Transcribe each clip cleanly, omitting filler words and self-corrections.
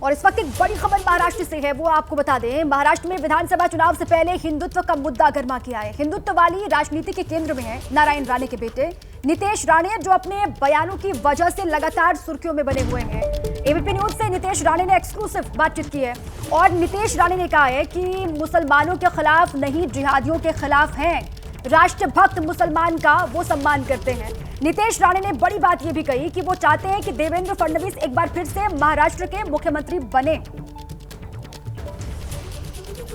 और इस वक्त एक बड़ी खबर महाराष्ट्र से है, वो आपको बता दें। महाराष्ट्र में विधानसभा चुनाव से पहले हिंदुत्व का मुद्दा गर्मा किया है। हिंदुत्व वाली राजनीति के केंद्र में है नारायण राणे के बेटे नितेश राणे, जो अपने बयानों की वजह से लगातार सुर्खियों में बने हुए हैं। एबीपी न्यूज से नितेश राणे ने एक्सक्लूसिव बातचीत की है और नितेश राणे ने कहा है कि मुसलमानों के खिलाफ नहीं, जिहादियों के खिलाफ हैं। राष्ट्रभक्त मुसलमान का वो सम्मान करते हैं। नितेश राणे ने बड़ी बात ये भी कही कि वो चाहते हैं कि देवेंद्र फडणवीस एक बार फिर से महाराष्ट्र के मुख्यमंत्री बने।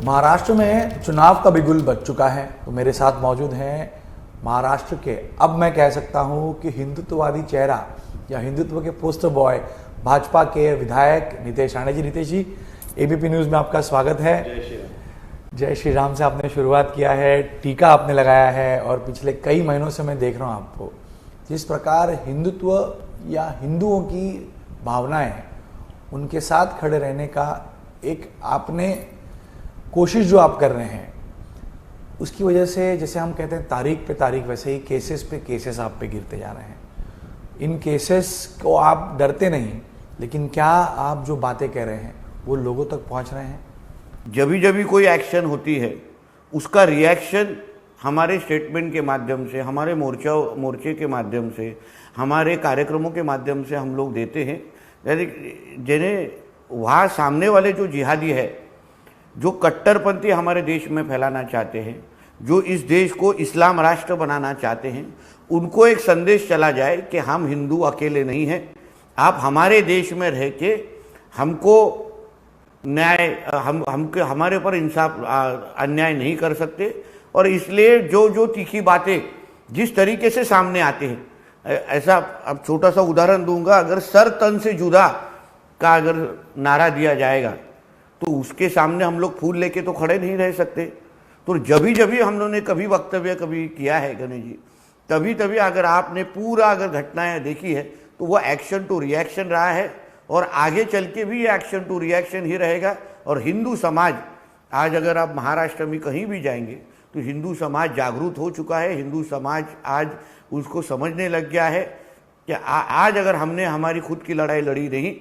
महाराष्ट्र में चुनाव का बिगुल बज चुका है, तो मेरे साथ मौजूद हैं महाराष्ट्र के, अब मैं कह सकता हूं कि हिंदुत्ववादी चेहरा या हिंदुत्व के पोस्टर बॉय भाजपा के विधायक नितेश राणे जी। नितेश जी, एबीपी न्यूज में आपका स्वागत है। जय श्री राम से आपने शुरुआत किया है, टीका आपने लगाया है और पिछले कई महीनों से मैं देख रहा हूं आपको जिस प्रकार हिंदुत्व या हिंदुओं की भावनाएं हैं उनके साथ खड़े रहने का एक आपने कोशिश जो आप कर रहे हैं, उसकी वजह से जैसे हम कहते हैं तारीख पे तारीख, वैसे ही केसेस पे केसेस आप पे गिरते जा रहे हैं। इन केसेस को आप डरते नहीं, लेकिन क्या आप जो बातें कह रहे हैं वो लोगों तक पहुंच रहे हैं? जब कोई एक्शन होती है उसका रिएक्शन हमारे स्टेटमेंट के माध्यम से, हमारे मोर्चे के माध्यम से, हमारे कार्यक्रमों के माध्यम से हम लोग देते हैं। जिन्हें वहाँ सामने वाले जो जिहादी है, जो कट्टरपंथी हमारे देश में फैलाना चाहते हैं, जो इस देश को इस्लाम राष्ट्र बनाना चाहते हैं, उनको एक संदेश चला जाए कि हम हिंदू अकेले नहीं हैं। आप हमारे देश में रह के हमको न्याय हमारे ऊपर इंसाफ अन्याय नहीं कर सकते। और इसलिए जो तीखी बातें जिस तरीके से सामने आते हैं, ऐसा अब छोटा सा उदाहरण दूंगा, अगर सर तन से जुदा का अगर नारा दिया जाएगा तो उसके सामने हम लोग फूल लेके तो खड़े नहीं रह सकते। तो जब भी हम लोगों ने कभी वक्तव्य कभी किया है गणेश जी, तभी अगर आपने पूरा अगर घटनाएं देखी है तो वो एक्शन टू रिएक्शन रहा है और आगे चल के भी ये एक्शन टू रिएक्शन ही रहेगा। और हिंदू समाज आज अगर आप महाराष्ट्र में कहीं भी जाएंगे तो हिंदू समाज जागरूक हो चुका है। हिंदू समाज आज उसको समझने लग गया है कि आज अगर हमने हमारी खुद की लड़ाई लड़ी नहीं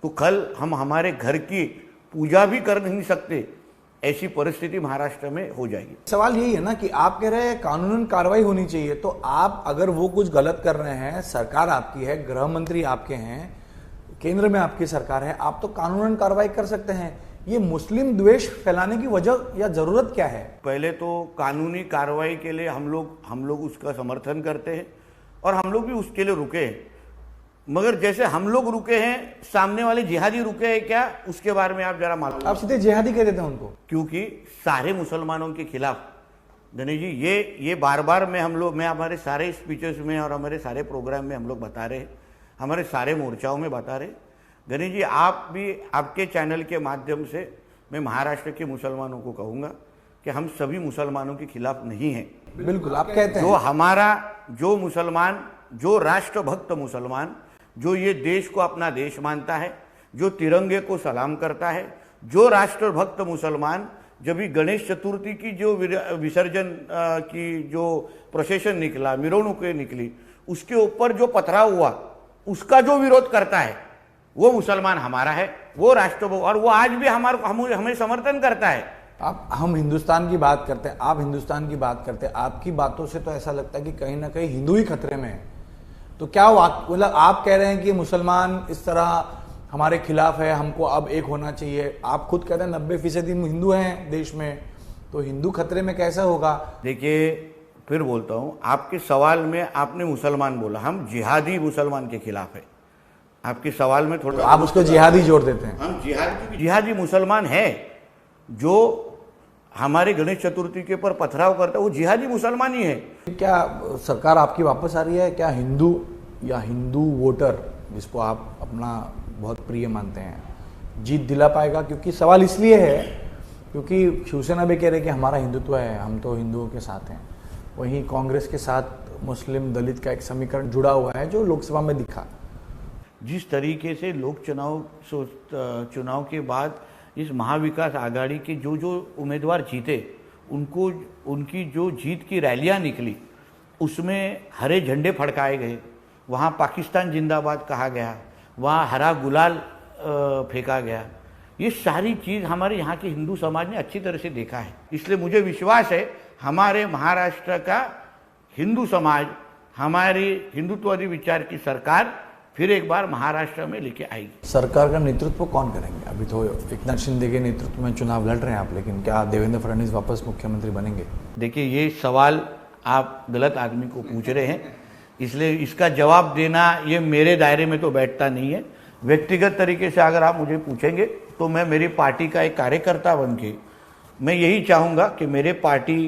तो कल हम हमारे घर की पूजा भी कर नहीं सकते, ऐसी परिस्थिति महाराष्ट्र में हो जाएगी। सवाल यही है ना कि आप कह रहे हैं कानूनन कार्रवाई होनी चाहिए, तो आप अगर वो कुछ गलत कर रहे हैं, सरकार आपकी है, गृह मंत्री आपके हैं, केंद्र में आपकी सरकार है, आप तो कानूनन कार्रवाई कर सकते हैं। ये मुस्लिम द्वेष फैलाने की वजह या जरूरत क्या है? पहले तो कानूनी कार्रवाई के लिए हम लोग उसका समर्थन करते हैं और हम लोग भी उसके लिए रुके हैं। मगर जैसे हम लोग रुके हैं, सामने वाले जिहादी रुके हैं क्या, उसके बारे में आप जरा मालूम। आप सीधे जिहादी कह देते हैं उनको, क्योंकि सारे मुसलमानों के खिलाफ गणेश जी ये बार मैं हमारे सारे स्पीचेस में और हमारे सारे प्रोग्राम में हम लोग बता रहे हैं, हमारे सारे मोर्चाओं में बता रहे। गणेश जी, आप भी आपके चैनल के माध्यम से मैं महाराष्ट्र के मुसलमानों को कहूँगा कि हम सभी मुसलमानों के खिलाफ नहीं हैं। बिल्कुल आप कहते हैं। जो हमारा जो मुसलमान, जो राष्ट्रभक्त मुसलमान, जो ये देश को अपना देश मानता है, जो तिरंगे को सलाम करता है, जो राष्ट्रभक्त मुसलमान जब भी गणेश चतुर्थी की जो विसर्जन की जो प्रोसेशन निकला, मिरवणुकें निकली, उसके ऊपर जो पथराव हुआ, उसका जो विरोध करता है वो मुसलमान हमारा है, वो राष्ट्र, और वो आज भी हमें समर्थन करता है। हम हिंदुस्तान की बात करते हैं, आप हिंदुस्तान की बात करते हैं, आपकी बातों से तो ऐसा लगता है कि कहीं ना कहीं हिंदू ही खतरे में है। तो क्या मतलब आप कह रहे हैं कि मुसलमान इस तरह हमारे खिलाफ है, हमको अब एक होना चाहिए? आप खुद कहते हैं 90% हिंदू हैं देश में, तो हिंदू खतरे में कैसा होगा? देखिए, फिर बोलता हूं, आपके सवाल में आपने मुसलमान बोला, हम जिहादी मुसलमान के खिलाफ है। आपके सवाल में थोड़ा आप उसको जिहादी जोड़ देते हैं। हम जिहादी मुसलमान है, जो हमारे गणेश चतुर्थी के ऊपर पथराव करता है, वो जिहादी मुसलमान ही है। क्या सरकार आपकी वापस आ रही है? क्या हिंदू या हिंदू वोटर, जिसको आप अपना बहुत प्रिय मानते हैं, जीत दिला पाएगा? क्योंकि सवाल इसलिए है क्योंकि शिवसेना भी कह रहे कि हमारा हिंदुत्व है, हम तो हिंदुओं के साथ हैं, वहीं कांग्रेस के साथ मुस्लिम दलित का एक समीकरण जुड़ा हुआ है जो लोकसभा में दिखा। जिस तरीके से लोक चुनाव के बाद इस महाविकास आघाड़ी के जो उम्मीदवार जीते, उनकी जो जीत की रैलियां निकली, उसमें हरे झंडे फड़काए गए, वहाँ पाकिस्तान जिंदाबाद कहा गया, वहाँ हरा गुलाल फेंका गया, ये सारी चीज़ हमारे यहाँ के हिंदू समाज ने अच्छी तरह से देखा है। इसलिए मुझे विश्वास है हमारे महाराष्ट्र का हिंदू समाज, हमारी हिंदुत्ववादी विचार की सरकार फिर एक बार महाराष्ट्र में लेके आएगी। सरकार का नेतृत्व कौन करेंगे? अभी तो एकनाथ शिंदे के नेतृत्व में चुनाव लड़ रहे हैं आप, लेकिन क्या देवेंद्र फडणवीस वापस मुख्यमंत्री बनेंगे? देखिए, ये सवाल आप गलत आदमी को पूछ रहे हैं, इसलिए इसका जवाब देना ये मेरे दायरे में तो बैठता नहीं है। व्यक्तिगत तरीके से अगर आप मुझे पूछेंगे तो मैं मेरी पार्टी का एक कार्यकर्ता बन के मैं यही चाहूँगा कि मेरे पार्टी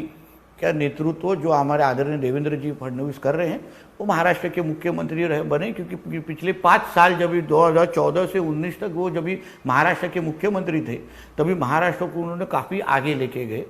का नेतृत्व जो हमारे आदरणीय देवेंद्र जी फडणवीस कर रहे हैं वो महाराष्ट्र के मुख्यमंत्री बने, क्योंकि पिछले 5 साल जब 2014 से 19 तक वो जब महाराष्ट्र के मुख्यमंत्री थे तभी महाराष्ट्र को उन्होंने काफ़ी आगे लेके गए।